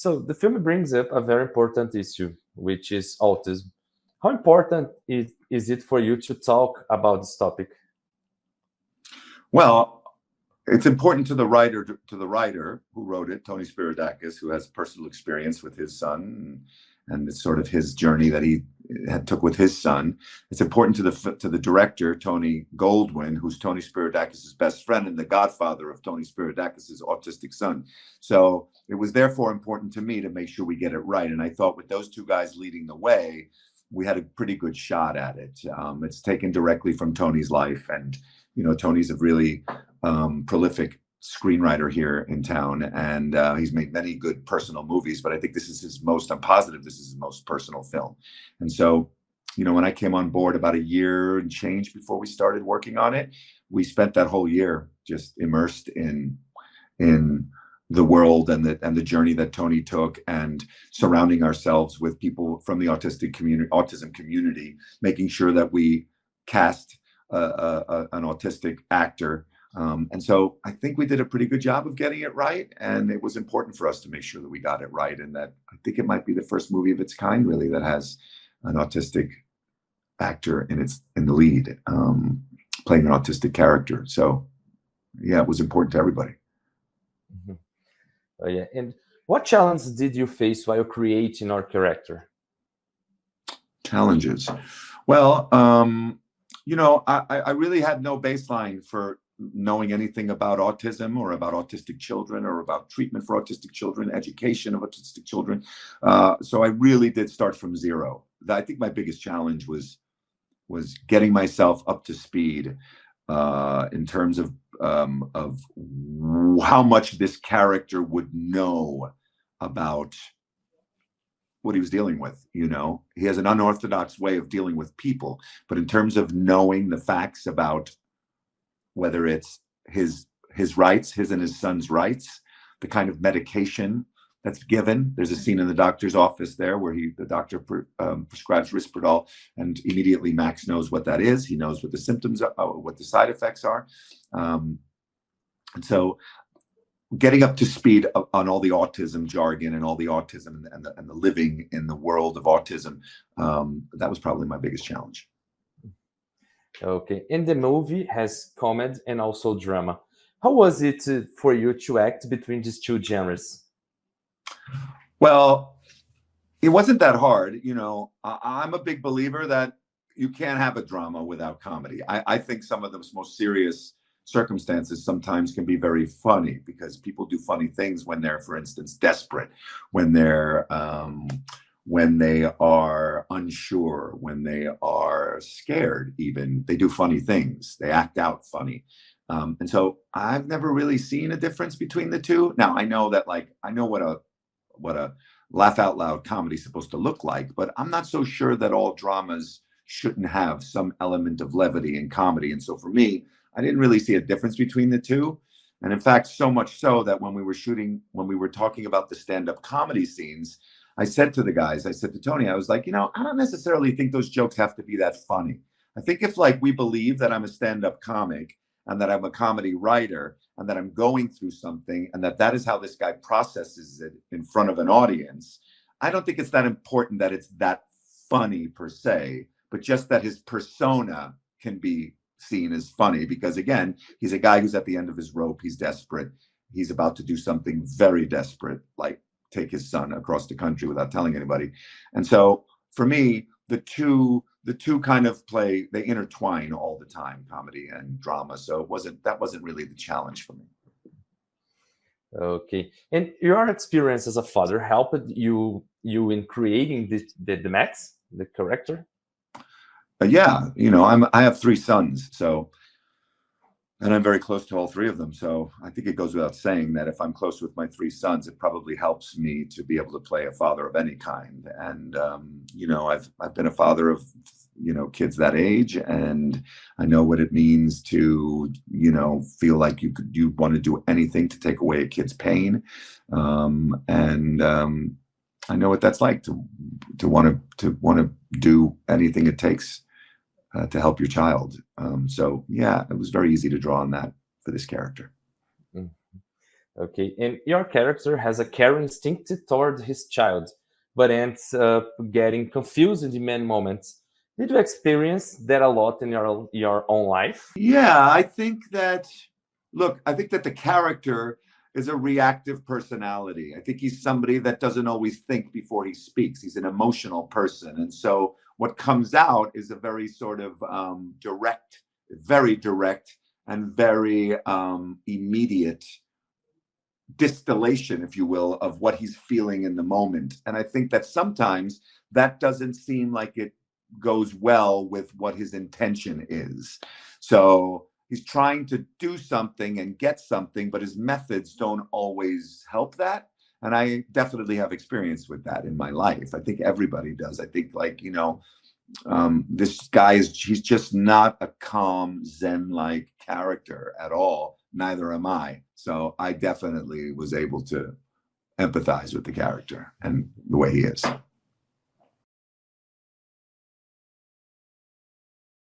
So the film brings up a very important issue, which is autism. How important is it for you to talk about this topic? Well, it's important to the writer who wrote it, Tony Spiridakis, who has personal experience with his son, and it's sort of his journey that he had took with his son. It's important to the director, Tony Goldwyn, who's Tony Spiridakis' best friend and the godfather of Tony Spiridakis' autistic son. So it was therefore important to me to make sure we get it right. And I thought with those two guys leading the way, we had a pretty good shot at it. It's taken directly from Tony's life, and Tony's a really prolific screenwriter here in town, and he's made many good personal movies, but I think this is his most, I'm positive this is his most personal film. And so, when I came on board about a year and change before we started working on it, we spent that whole year just immersed in the world and the journey that Tony took, and surrounding ourselves with people from the autism community, making sure that we cast an autistic actor. And so I think we did a pretty good job of getting it right. And it was important for us to make sure that we got it right. And that I think it might be the first movie of its kind, really, that has an autistic actor in the lead, playing an autistic character. So yeah, it was important to everybody. Mm-hmm. Oh, yeah. And what challenges did you face while creating our character? Challenges. Well, I really had no baseline for knowing anything about autism or about autistic children or about treatment for autistic children, education of autistic children. So I really did start from zero. I think my biggest challenge was getting myself up to speed in terms of how much this character would know about what he was dealing with. He has an unorthodox way of dealing with people, but in terms of knowing the facts about whether it's his rights, his and his son's rights, the kind of medication that's given. There's a scene in the doctor's office there where the doctor prescribes Risperdal, and immediately Max knows what that is. He knows what the symptoms are, what the side effects are. And so getting up to speed on all the autism jargon and all the autism and the living in the world of autism, that was probably my biggest challenge. Okay, and the movie has comedy and also drama. How was it for you to act between these two genres? Well, it wasn't that hard. I'm a big believer that you can't have a drama without comedy. I think some of the most serious circumstances sometimes can be very funny because people do funny things when they're, for instance, desperate, when they are unsure, when they are scared, even. They do funny things. They act out funny. And so I've never really seen a difference between the two. Now, I know that, I know what a laugh out loud comedy is supposed to look like, but I'm not so sure that all dramas shouldn't have some element of levity and comedy. And so for me, I didn't really see a difference between the two. And in fact, so much so that when we were talking about the stand-up comedy scenes, I said to the guys, I said to Tony, I was like, I don't necessarily think those jokes have to be that funny. I think if we believe that I'm a stand-up comic and that I'm a comedy writer and that I'm going through something and that is how this guy processes it in front of an audience, I don't think it's that important that it's that funny per se, but just that his persona can be seen as funny because, again, he's a guy who's at the end of his rope. He's desperate. He's about to do something very desperate, like take his son across the country without telling anybody. And so for me, the two kind of they intertwine all the time, comedy and drama. So that wasn't really the challenge for me. Okay. And your experience as a father helped you in creating the Max, the character? Yeah, I have 3 sons, and I'm very close to all 3 of them. So I think it goes without saying that if I'm close with my 3 sons, it probably helps me to be able to play a father of any kind. And I've been a father of kids that age, and I know what it means to feel like you want to do anything to take away a kid's pain, and I know what that's like to want to do anything it takes to help your child. So yeah, it was very easy to draw on that for this character. Okay, and your character has a caring instinct toward his child, but ends up getting confused in many moments. Did you experience that a lot in your own life? Yeah, I think that, look, I think that the character is a reactive personality. I think he's somebody that doesn't always think before he speaks. He's an emotional person. And so what comes out is a very sort of direct, very direct, and very immediate distillation, if you will, of what he's feeling in the moment. And I think that sometimes that doesn't seem like it goes well with what his intention is. So he's trying to do something and get something, but his methods don't always help that. And I definitely have experience with that in my life. I think everybody does. I think, like, you know, this guy he's just not a calm Zen-like character at all. Neither am I. So I definitely was able to empathize with the character and the way he is.